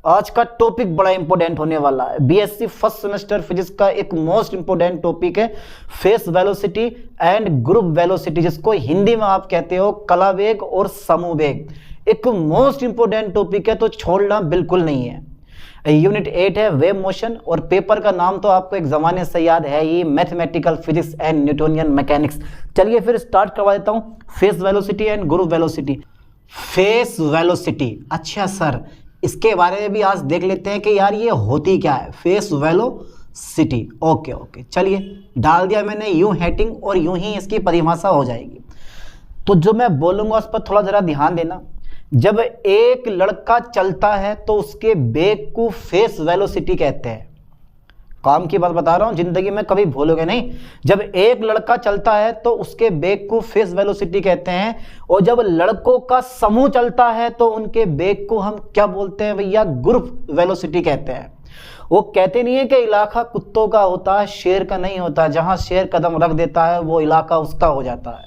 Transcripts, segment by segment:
आज का टॉपिक बड़ा इंपॉर्टेंट होने वाला है। बीएससी फर्स्ट सेमेस्टर फिजिक्स का एक मोस्ट इंपॉर्टेंट टॉपिक है face velocity and group velocity, जिसको हिंदी में आप कहते हो कला वेग और समूह वेग। एक मोस्ट इंपॉर्टेंट टॉपिक है, तो छोड़ना बिल्कुल नहीं है। यूनिट 8 है वेव मोशन, और पेपर का नाम तो आपको एक जमाने से याद है ही, mathematical physics and Newtonian mechanics. चलिए फिर स्टार्ट करवा देता हूं, phase velocity and group velocity. Phase velocity, अच्छा सर इसके बारे में भी आज देख लेते हैं कि यार ये होती क्या है फेस वेलोसिटी। ओके ओके, चलिए डाल दिया मैंने यूं हेडिंग, और यूं ही इसकी परिभाषा हो जाएगी। तो जो मैं बोलूंगा उस पर थोड़ा जरा ध्यान देना। जब एक लड़का चलता है तो उसके बेग को फेस वेलोसिटी कहते हैं। काम की बात बता रहा हूं, जिंदगी में कभी भूलोगे नहीं। जब एक लड़का चलता है तो उसके बेग को फेस वेलोसिटी कहते हैं, और जब लड़कों का समूह चलता है तो उनके बेग को हम क्या बोलते हैं भैया, ग्रुप वेलोसिटी कहते हैं। वो कहते नहीं है कि इलाका कुत्तों का होता है, शेर का नहीं होता। जहां शेर कदम रख देता है वो इलाका उसका हो जाता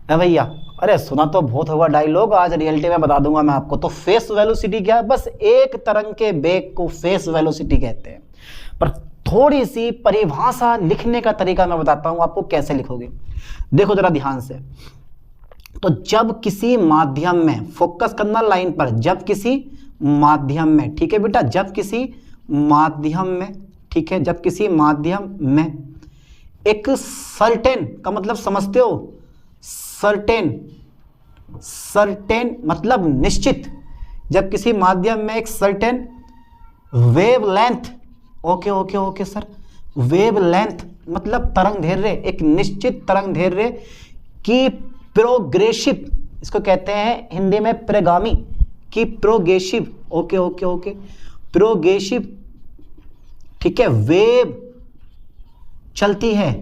है भैया। अरे सुना तो बहुत होगा डायलॉग, आज रियलिटी में बता दूंगा मैं आपको। तो फेस वेलोसिटी क्या है, बस एक तरंग के बेग को फेस वेलोसिटी कहते हैं। पर थोड़ी सी परिभाषा लिखने का तरीका मैं बताता हूं आपको, कैसे लिखोगे देखो जरा ध्यान से। तो जब किसी माध्यम में, फोकस करना लाइन पर, जब किसी माध्यम में, ठीक है बेटा, जब किसी माध्यम में, ठीक है, जब किसी माध्यम में एक सर्टेन का मतलब समझते हो, सर्टेन, सर्टेन मतलब निश्चित, जब किसी माध्यम में एक certain wavelength, okay okay okay sir, wavelength मतलब तरंग दैर्घ्य, एक निश्चित तरंग दैर्घ्य की प्रोग्रेसिव, इसको कहते हैं हिंदी में प्रगामी की progressive, okay okay okay, progressive, ठीक है, वेव चलती है।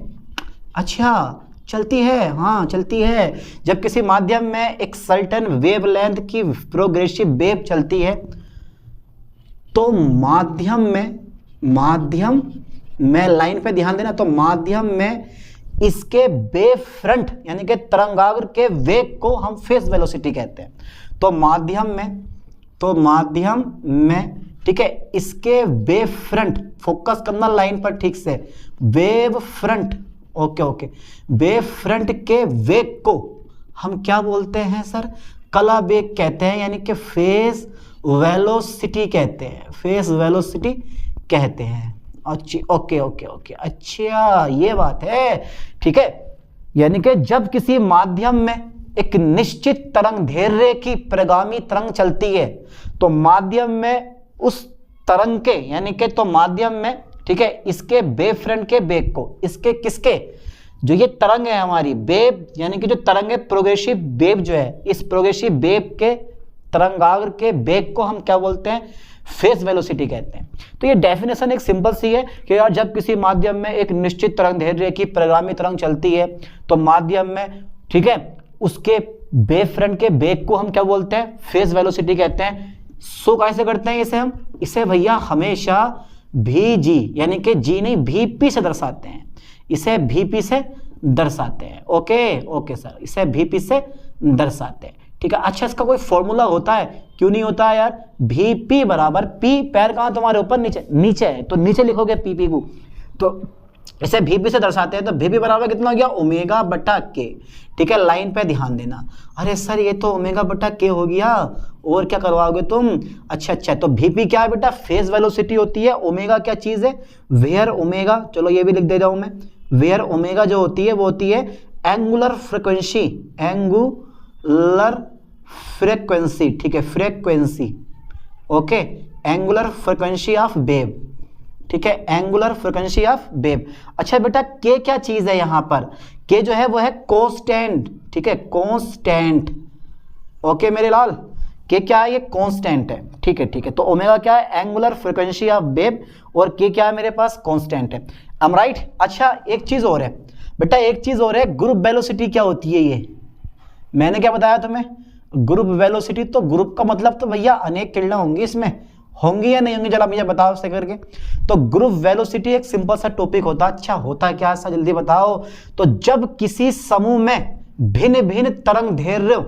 अच्छा चलती है, हाँ चलती है। जब किसी माध्यम में एक सर्टेन वेवलेंथ की प्रोग्रेसिव वेव चलती है तो माध्यम में लाइन पे ध्यान देना, तो माध्यम में इसके वेव फ्रंट यानी कि तरंगाग्र के वेग को हम फेस वेलोसिटी कहते हैं। तो माध्यम में ठीक है, इसके वेव फ्रंट, फोकस करना लाइन पर ठीक से, wave front, okay okay, wave front के वेग को हम क्या बोलते हैं सर, कला वेग कहते हैं, यानी कि फेस वेलोसिटी कहते हैं, फेस वेलोसिटी कहते हैं। अच्छी, ओके ओके ओके, अच्छा ये बात है, ठीक है। यानी कि जब किसी माध्यम में एक निश्चित तरंग दैर्घ्य की प्रगामी तरंग चलती है तो माध्यम में उस तरंग के, यानी कि तो माध्यम में, ठीक है, इसके वेव फ्रंट के वेग को, इसके किसके, जो ये तरंग है हमारी वेव, यानी कि जो तरंग है प्रोग्रेसिव वेव जो है, इस प्रोग्रेसिव वेव के तरंगाग्र के वेग को हम क्या बोलते हैं, फेस वेलोसिटी कहते हैं। तो ये डेफिनेशन एक सिंपल सी है कि यार जब किसी माध्यम में एक निश्चित तरंग दैर्घ्य की प्रगामी तरंग चलती है तो माध्यम में, ठीक है, उसके वेव फ्रंट के वेग को हम क्या बोलते हैं, फेस वेलोसिटी कहते हैं। सो कैसे करते हैं इसे हम, इसे भैया हमेशा भी जी, यानी कि जी नहीं VP से दर्शाते हैं, इसे VP से दर्शाते हैं। ओके ओके सर, इसे VP से दर्शाते हैं, ठीक है। अच्छा इसका कोई फॉर्मूला होता है, क्यों नहीं होता है यार, VP बराबर P, पैर कहाँ तुम्हारे ऊपर, नीचे, नीचे है तो नीचे लिखोगे PP को, तो इसे VP से दर्शाते हैं। तो VP बराबर कितना हो गया, ओमेगा बटा के, ठीक है, लाइन पे ध्यान देना। अरे सर ये तो ओमेगा बटा के हो गया, और क्या करवाओगे तुम, अच्छा तो VP क्या है बेटा, फेस वेलोसिटी होती है। ओमेगा क्या चीज है, वेयर ओमेगा, चलो ये भी लिख दे रहा हूं मैं, वेयर ओमेगा जो होती है वो होती है एंगुलर फ्रीक्वेंसी, एंगुलर फ्रीक्वेंसी, ठीक है, frequency, okay, angular frequency of wave, ठीक है, एंगुलर फ्रीक्वेंसी ऑफ वेव। अच्छा बेटा के क्या चीज है यहाँ पर, के जो है वो है कांस्टेंट, ठीक है, कांस्टेंट, ओके मेरे लाल, के क्या है, ये कांस्टेंट है, ठीक है ठीक है। तो ओमेगा क्या है, एंगुलर फ्रीक्वेंसी ऑफ वेव, और के क्या है मेरे पास, कांस्टेंट है। M right. अच्छा एक चीज और है बेटा, एक चीज और है, ग्रुप वेलोसिटी क्या होती है, ये मैंने क्या बताया तुम्हें, ग्रुप वेलोसिटी, तो ग्रुप का मतलब तो भैया अनेक किरणें होंगी इसमें, होंगी या नहीं होंगी, जरा मुझे बताओ से करके। तो ग्रुप वेलोसिटी एक सिंपल सा टॉपिक होता है। अच्छा होता है क्या, ऐसा जल्दी बताओ। तो जब किसी समूह में भिन्न भिन्न तरंग दैर्घ्य,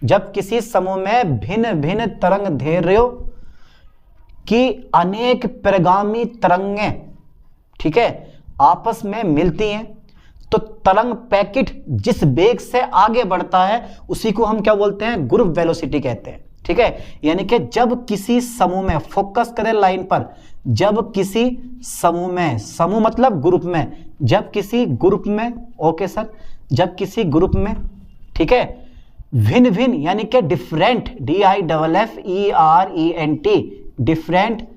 जब किसी समूह में भिन्न भिन्न तरंग दैर्घ्य कि अनेक परिगामी तरंगें, ठीक है, आपस में मिलती हैं, तो तरंग पैकेट जिस वेग से आगे बढ़ता है उसी को हम क्या बोलते हैं, ग्रुप वेलोसिटी कहते हैं। ठीक है, यानी कि जब किसी समूह में, फोकस करें लाइन पर, जब किसी समूह में, समूह मतलब ग्रुप में, जब किसी ग्रुप में, ओके सर, जब किसी ग्रुप में, ठीक है, भिन्न भिन्न यानी कि different, DIFFERENT, different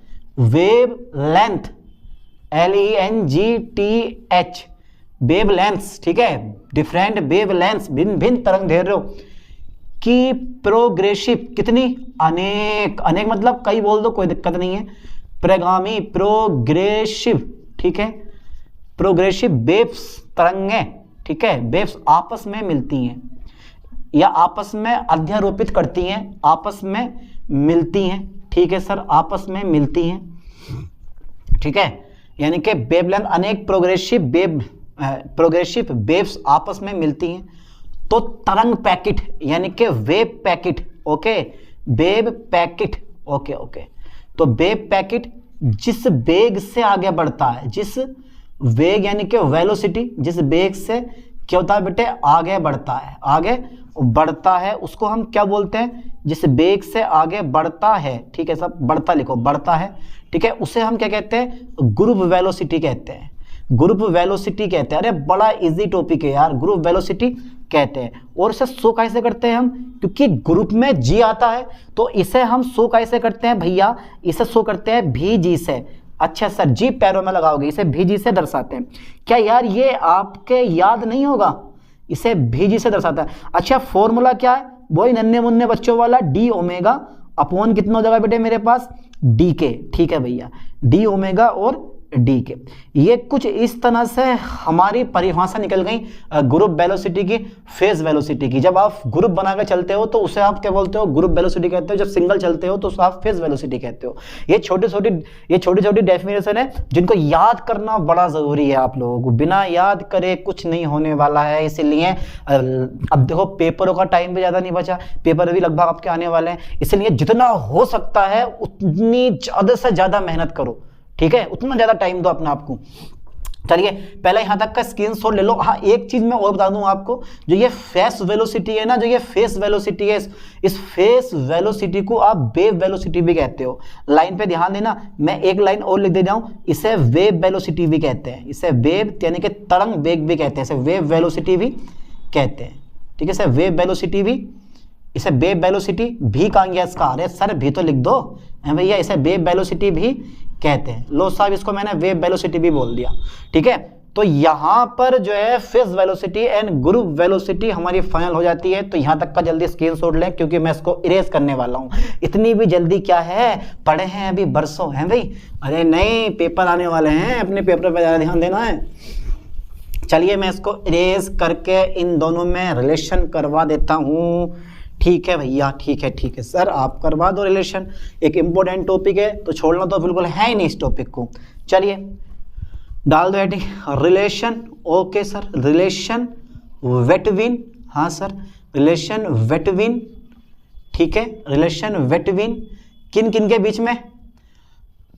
wave length, LENGTH, wave lengths, ठीक है, डिफरेंट वेव लेंथ्स, भिन्न भिन्न तरंग दैर्ध्यों की प्रोग्रेसिव, कितनी, अनेक, अनेक मतलब कई बोल दो कोई दिक्कत नहीं है, प्रगामी, प्रोग्रेसिव, ठीक है, प्रोग्रेसिव वेव्स, तरंगें, ठीक है, वेव्स आपस में मिलती हैं या आपस में अध्यारोपित करती हैं, आपस में मिलती हैं, ठीक है सर, आपस में मिलती हैं, ठीक है, यानी कि वेवलेंथ, अनेक प्रोग्रेसिव वेव्स आपस में मिलती हैं, तो तरंग पैकेट यानी कि wave packet, okay, wave packet, okay okay, तो वेव पैकेट जिस वेग से आगे बढ़ता है, जिस वेग यानी कि वेलोसिटी, जिस वेग से क्या होता है बेटे, आगे बढ़ता है, आगे बढ़ता है, उसको हम क्या बोलते हैं, जिस वेग से आगे बढ़ता है, ठीक है सब, बढ़ता लिखो, बढ़ता है, ठीक है, उसे हम क्या कहते हैं, ग्रुप वेलोसिटी कहते हैं, ग्रुप वेलोसिटी कहते हैं। अरे बड़ा इजी टॉपिक है यार, ग्रुप वेलोसिटी कहते हैं। और इसे शो कैसे करते हैं हम, क्योंकि ग्रुप में जी आता है तो इसे हम शो कैसे करते हैं भैया, इसे शो करते हैं भी जी से। अच्छा सर, जी पैरों में लगाओगे, इसे भी जी से दर्शाते हैं। क्या यार ये आपके याद नहीं होगा, इसे भी जी से दर्शाता है। अच्छा फॉर्मूला क्या है, वही नन्हे मुन्ने बच्चों वाला, डी ओमेगा अपॉन कितना हो जाएगा बेटे मेरे पास, डी के, ठीक है भैया, डी ओमेगा और डी के। ये कुछ इस तरह से हमारी परिभाषा निकल गई ग्रुप वेलोसिटी की, फेज वेलोसिटी की। जब आप ग्रुप बनाकर चलते हो तो उसे आप क्या बोलते हो, ग्रुप वेलोसिटी कहते हो। जब सिंगल चलते हो तो उसे आप फेज वेलोसिटी कहते हो। ये छोटी छोटी डेफिनेशन है जिनको याद करना बड़ा जरूरी है आप लोगों को, बिना याद करे कुछ नहीं होने वाला है। इसीलिए अब देखो पेपरों का टाइम भी ज्यादा नहीं बचा, पेपर भी लगभग आपके आने वाले हैं, इसलिए जितना हो सकता है उतनी ज्यादा से ज्यादा मेहनत करो, ठीक है, उतना ज्यादा टाइम दो अपने आप को। चलिए पहले यहां तक का स्क्रीनशॉट ले लो। हाँ एक चीज मैं और बता दूं आपको, जो ये फेस वेलोसिटी है ना, जो ये फेस वेलोसिटी है, इस फेस वेलोसिटी को आप वेव वेलोसिटी भी कहते हो। लाइन पे ध्यान देना, मैं एक लाइन और लिख दे जाऊं, इसे वेव वेलोसिटी भी कहते हैं, इसे वेव यानी कि तरंग वेग भी कहते हैं, इसे वेव वेलोसिटी भी कहते हैं, ठीक है। इसे वेव वेलोसिटी भी, इसे वेव वेलोसिटी भी कहा गया इसका, अरे सर भी तो लिख दो भैया, इसे वेव वेलोसिटी भी कहते हैं। लो साहब इसको मैंने वेव वेलोसिटी भी बोल दिया, ठीक है। तो यहां पर जो है phase velocity and group velocity हमारी फाइनल हो जाती है। तो यहां तक का जल्दी स्क्रीनशॉट लें क्योंकि मैं इसको इरेज करने वाला हूं। इतनी भी जल्दी क्या है, पढ़े हैं अभी बरसों हैं भाई, अरे नहीं पेपर आने वाले हैं, अपने पेपर पर ज्यादा ध्यान देना है। चलिए मैं इसको इरेज करके इन दोनों में रिलेशन करवा देता हूं, ठीक है भैया, ठीक है सर, आप करवा दो रिलेशन। एक इंपॉर्टेंट टॉपिक है तो छोड़ना तो बिल्कुल है ही नहीं इस टॉपिक को। चलिए डाल दो heading relation, okay sir, relation between, हाँ सर, रिलेशन बिटवीन, ठीक है, रिलेशन बिटवीन किन किन के बीच में,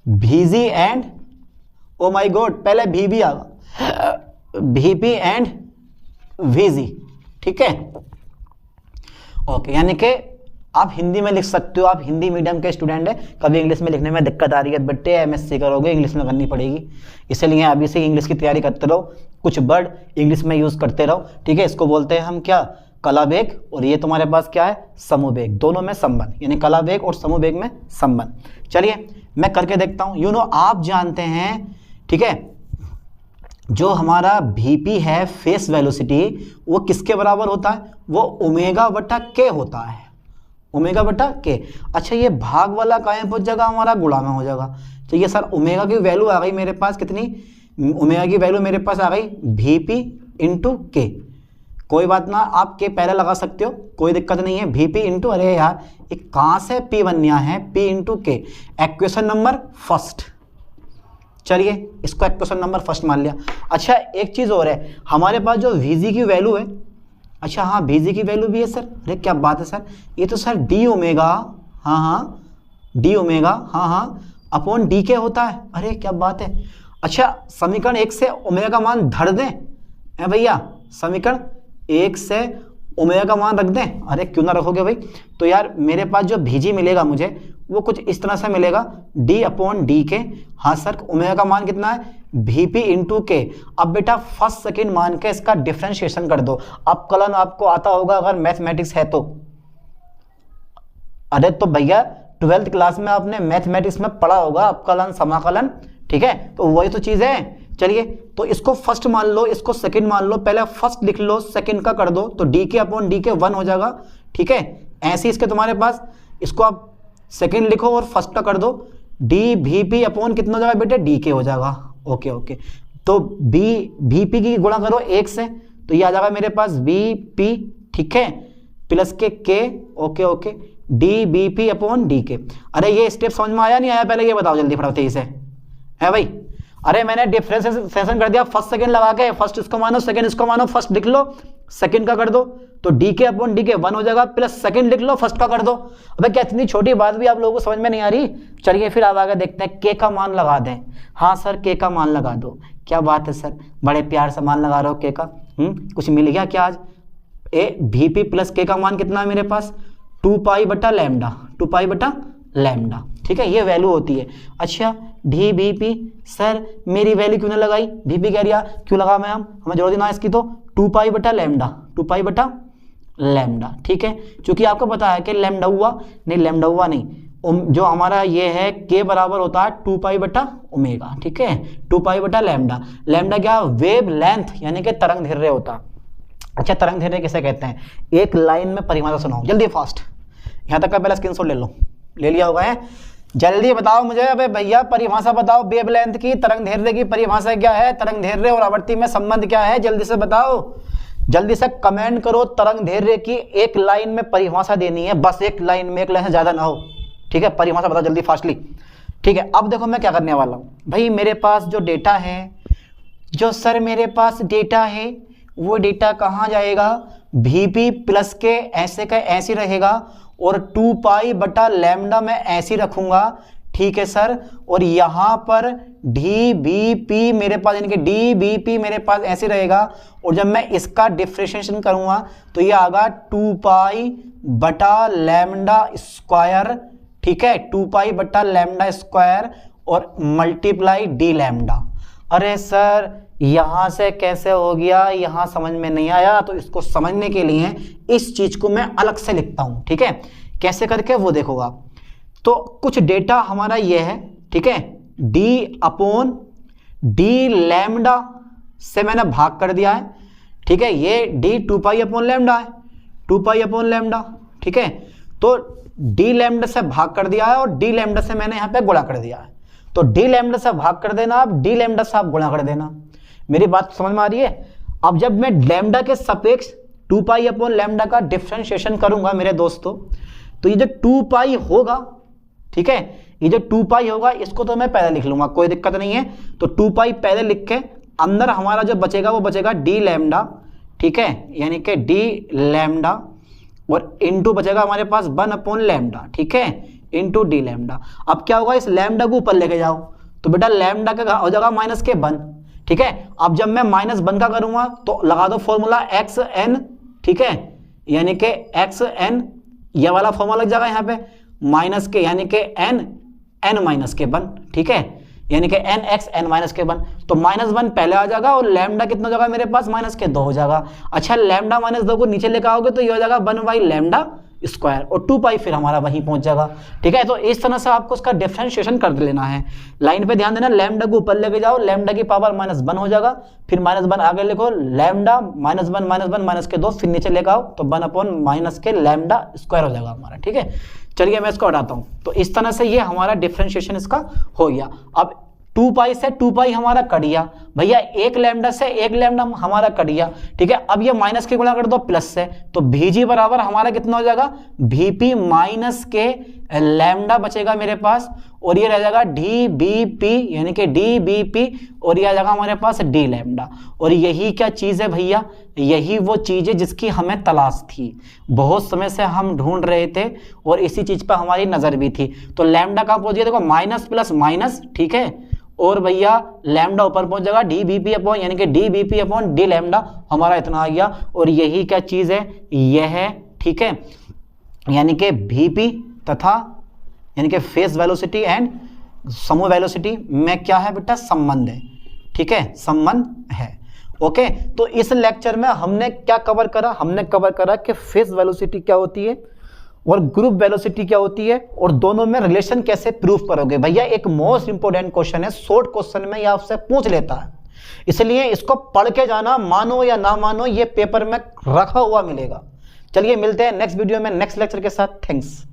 भीजी एंड, ओ माय गॉड पहले भीबी आ, भीपी एंड वीजी, ठीक है, ओके। यानी कि आप हिंदी में लिख सकते हो, आप हिंदी मीडियम के स्टूडेंट है, कभी इंग्लिश में लिखने में दिक्कत आ रही है बेटे, एमएससी करोगे इंग्लिश में करनी पड़ेगी, इसलिए अभी से इंग्लिश की तैयारी करते रहो, कुछ वर्ड इंग्लिश में यूज करते रहो, ठीक है। इसको बोलते हैं हम क्या, कला वेग, और ये तुम्हारे पास क्या है, समूह वेग, दोनों में संबंध, यानी कला वेग और समूह वेग में संबंध। चलिए मैं करके देखता हूं। आप जानते हैं, ठीक है, जो हमारा Vp है फेस वेलोसिटी, वो किसके बराबर होता है, वो ओमेगा बटा के होता है, ओमेगा बटा के। अच्छा ये भाग वाला कायम पहुंच जाएगा, हमारा गुणा में हो जाएगा। तो ये सर ओमेगा की वैल्यू आ गई मेरे पास, कितनी, ओमेगा की वैल्यू मेरे पास आ गई Vp इंटू के। कोई बात ना, आप के पहले लगा सकते हो, कोई दिक्कत नहीं है। Vp इंटू, अरे यार एक कहां से P बनया है, P इंटू के, इक्वेशन नंबर फर्स्ट। चलिए इसको इक्वेशन नंबर फर्स्ट मान लिया। अच्छा एक चीज और है, हमारे पास जो Vg की वैल्यू है, अच्छा हाँ Vg की वैल्यू भी है सर, अरे क्या बात है सर, ये तो सर डी ओमेगा, हाँ डी ओमेगा, हाँ अपॉन डी के होता है। अरे क्या बात है। अच्छा समीकरण 1 से ओमेगा का मान धर दें है भैया, समीकरण 1 से ओमेगा का मान रख दें। अरे क्यों ना रखोगे भाई। तो यार मेरे पास जो भीजी मिलेगा मुझे वो कुछ इस तरह से मिलेगा, डी अपॉन डी के। हाँ सर ओमेगा का मान कितना है, वीपी इंटू के। अब बेटा फर्स्ट सेकंड मान के इसका डिफरेंशिएशन कर दो। अब कलन आपको आता होगा अगर मैथमेटिक्स है तो। अरे तो भैया 12th क्लास में आपने मैथमेटिक्स में पढ़ा होगा अपकलन समाकलन, ठीक है, तो वही तो चीज है। चलिए तो इसको फर्स्ट मान लो, इसको सेकंड मान लो, पहले फर्स्ट लिख लो सेकंड का कर दो, तो डी के अपॉन डी के 1 हो जाएगा, ठीक है। ऐसे इसके तुम्हारे पास इसको आप सेकंड लिखो और फर्स्ट का कर दो, डी वी पी अपॉन कितना हो जाएगा बेटे, डी के हो जाएगा। ओके ओके, तो बी वी पी की गुणा करो 1 से, तो ये आ जाएगा मेरे पास वी पी, ठीक है, plus K. Okay okay, D B P upon D K. अरे ये स्टेप समझ में आया नहीं आया, पहले ये बताओ जल्दी फटाफट से है भाई। अरे मैंने डिफरेंशिएशन कर दिया फर्स्ट सेकंड लगा के, फर्स्ट इसको मानो सेकंड इसको मानो, फर्स्ट लिख लो सेकंड का कर दो, तो डी के अपॉन डी के 1 हो जाएगा, प्लस सेकंड लिख लो फर्स्ट का कर दो। अबे क्या इतनी छोटी बात भी आप लोगों को समझ में नहीं आ रही। चलिए फिर आप आगे देखते हैं, के का मान लगा दें। हाँ सर के का मान लगा दो। क्या बात है सर, बड़े प्यार से मान लगा रहे हो के का। कुछ मिल गया क्या आज। ए वी पी प्लस के का मान कितना है मेरे पास, 2 पाई बटा लैम्डा, 2 पाई बटा लैम्डा, ठीक है, ये वैल्यू होती है। अच्छा डी बी पी, सर मेरी वैल्यू क्यों ना लगाई, वी पी कह रिया क्यों लगा मैं, हमें जरूरत ही ना इसकी, तो 2 पाई बटा लैम्डा, 2 पाई बटा लैम्डा, ठीक है। क्योंकि आपको पता है कि लैम्डा हुआ नहीं, लैम्डा हुआ नहीं, जो हमारा ये है के बराबर होता है 2 पाई बटा ओमेगा, ठीक है, 2 पाई बटा लैम्डा। लैम्डा क्या, वेव लेंथ यानी कि तरंग दैर्घ्य होता। अच्छा तरंग दैर्घ्य किसे कहते हैं, एक लाइन में परिभाषा सुनाओ जल्दी फास्ट, यहाँ तक का पहले स्क्रीनशॉट ले लो, ले लिया होगा है, जल्दी बताओ मुझे। अबे भैया परिभाषा बताओ, वेव लेंथ की, तरंग दैर्घ्य की परिभाषा क्या है, तरंग दैर्घ्य और आवृत्ति में संबंध क्या है, जल्दी से बताओ, जल्दी से कमेंट करो। तरंग दैर्घ्य की एक लाइन में परिभाषा देनी है, बस एक लाइन में, एक लाइन से ज्यादा ना हो, ठीक है। परिभाषा बताओ जल्दी फास्टली, ठीक है। अब देखो मैं क्या करने वाला हूँ भाई, मेरे पास जो डेटा है, जो सर मेरे पास डेटा है, वो डेटा कहाँ जाएगा, वीपी प्लस के ऐसे का ऐसे रहेगा, और 2 पाई बटा लैम्डा में ऐसे रखूंगा, ठीक है सर। और यहाँ पर डी बी पी मेरे पास यानी कि डी बी पी मेरे पास ऐसे रहेगा, और जब मैं इसका डिफरेंशिएशन करूंगा तो ये आगा 2 पाई बटा लैम्डा स्क्वायर, ठीक है, 2 पाई बटा लैम्डा स्क्वायर और मल्टीप्लाई डी लैम्डा। अरे सर यहां से कैसे हो गया, यहां समझ में नहीं आया, तो इसको समझने के लिए इस चीज को मैं अलग से लिखता हूं, ठीक है, कैसे करके वो देखोगा। तो कुछ डेटा हमारा ये है, ठीक है, डी अपॉन डी लैम्डा से मैंने भाग कर दिया है, ठीक है, ये डी 2 पाई अपॉन लैम्डा है, 2 पाई अपॉन लैम्डा, ठीक है, तो डी लैम्डा से भाग कर दिया है और डी लैम्डा से मैंने यहाँ पे गुणा कर दिया है, तो डी लैम्डा से भाग कर देना, आप डी लैम्डा से आप गुणा कर देना। मेरी बात समझ में आ रही है। अब जब मैं लैम्डा के सापेक्ष 2 पाई अपॉन लैम्डा का डिफरेंशिएशन करूंगा मेरे दोस्तों, तो ये जो 2 पाई होगा, ठीक है, ये जो 2 पाई होगा इसको तो मैं पहले लिख लूंगा, कोई दिक्कत नहीं है। तो 2 पाई पहले लिख के अंदर हमारा जो बचेगा वो बचेगा डी लैम्डा, ठीक है, यानी कि डी लैम्डा, और इनटू बचेगा हमारे पास 1 अपॉन लैम्डा, ठीक है, इनटू डी लैम्डा। अब क्या होगा, इस लैम्डा को ऊपर लेके जाओ, तो बेटा लैम्डा का हो जाएगा माइनस के 1, ठीक है। अब जब मैं माइनस 1 का करूंगा तो लगा दो फॉर्मूला एक्स एन, ठीक है, यानी कि एक्स एन, यह वाला फॉर्मूला लग जाएगा यहाँ पे, माइनस के यानी कि एन एन माइनस के 1, ठीक है, यानी कि एन एक्स एन माइनस के 1, तो -1 पहले आ जाएगा और लैम्डा कितना हो जाएगा मेरे पास, -2 हो जाएगा। अच्छा लैम्डा -2 को नीचे लेकर आओगे तो ये हो जाएगा 1 बाई लैम्डा स्क्वायर, और 2 पाई फिर हमारा वहीं पहुंच जाएगा, ठीक है। तो इस तरह से आपको उसका डिफरेंशिएशन कर लेना है। लाइन पे ध्यान देना, लैम्डा को ऊपर लेके जाओ, लैम्डा की पावर -1 हो जाएगा, फिर -1 आगे लिखो, लैम्डा -1 -2 फिर नीचे लेकर आओ, तो 1 अपॉन माइनस के लैम्डा स्क्वायर हो जाएगा हमारा, ठीक है। चलिए मैं इसको हटाता हूं, तो इस तरह से ये हमारा डिफरेंशिएशन इसका हो गया। अब 2 पाई से 2 पाई हमारा कट गया भैया, 1 लैम्डा से 1 लैम्डा हमारा कट गया, ठीक है। अब ये माइनस के गुणा कर दो प्लस से, तो Vg बराबर हमारा कितना हो जाएगा, Vp माइनस के लैम्डा बचेगा मेरे पास, और ये रह जाएगा dBp, यानी कि dBp, और ये आ जाएगा हमारे पास d लैम्डा। और यही क्या चीज़ है भैया, यही वो चीज़ है जिसकी हमें तलाश थी, बहुत समय से हम ढूंढ रहे थे और इसी चीज़ पर हमारी नज़र भी थी। तो लैम्डा कहाँ पहुँच गया, देखो माइनस प्लस माइनस, ठीक है, और भैया लैम्डा ऊपर पहुंच जाएगा dBp अपॉन, यानी कि dBp अपॉन d लैम्डा हमारा इतना आ गया। और यही क्या चीज़ है, यह है, ठीक है, यानी कि Vp तथा यानी कि फेस वेलोसिटी एंड समूह वेलोसिटी में क्या है बेटा, संबंध है, ठीक है, संबंध है। ओके, तो इस लेक्चर में हमने क्या कवर करा, हमने कवर करा कि फेस वेलोसिटी क्या होती है और ग्रुप वेलोसिटी क्या होती है, और दोनों में रिलेशन कैसे प्रूफ करोगे। भैया एक मोस्ट इंपोर्टेंट क्वेश्चन है, शॉर्ट क्वेश्चन में ये आपसे पूछ लेता है, इसलिए इसको पढ़ के जाना, मानो या ना मानो ये पेपर में रखा हुआ मिलेगा। चलिए मिलते हैं नेक्स्ट वीडियो में नेक्स्ट लेक्चर के साथ। थैंक्स।